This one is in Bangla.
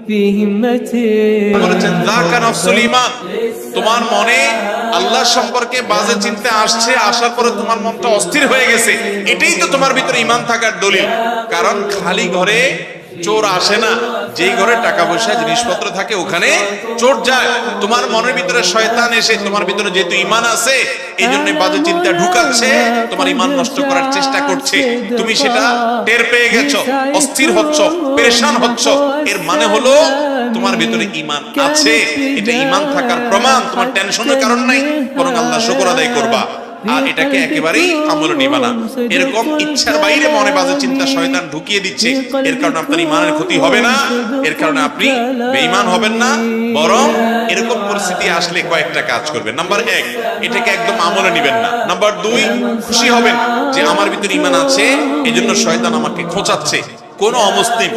في همته বলেছেন যাকা নাফসুল ঈমান, তোমার মনে আল্লাহ সম্পর্কে বাজে চিন্তা আসছে, আসার পরে তোমার মনটা অস্থির হয়ে গেছে, এটাই তো তোমার ভিতরে ঈমান থাকার দলিল। কারণ খালি ঘরে চোর আসে না, যেই ঘরে টাকা পয়সা জিনিসপত্র থাকে ওখানে চোর যায়। তোমার মনের ভিতরে শয়তান এসে তোমার ভিতরে যেহেতু ঈমান আছে এই জন্য বাজে চিন্তা ঢুকাচ্ছে, তোমার ঈমান নষ্ট করার চেষ্টা করছে। তুমি সেটা টের পেয়ে গেছো, অস্থির হচ্ছ, পেরেশান হচ্ছ, এর মানে হলো তোমার ভিতরে ঈমান আছে। এটা ঈমান থাকার প্রমাণ। তোমার টেনশনের কারণ নাই, বরং আল্লাহ শুকর আদায় করবা। আর এটাকে একেবারেই আমলে নিবা না। এরকম ইচ্ছার বাইরে মনে বাজে চিন্তা শয়তান ঢুকিয়ে দিচ্ছে, এর কারণে আপনার ঈমানের ক্ষতি হবে না, এর কারণে আপনি বেঈমান হবেন না, বরং এরকম পরিস্থিতি আসলে কয়েকটা কাজ করবেন। নাম্বার 1, এটাকে একদম আমলে নিবেন না। নাম্বার 2, খুশি হবেন যে আমার ভিতরে ঈমান আছে, এজন্য শয়তান আমাকে খোঁচাচ্ছে। কোন অমুসলিম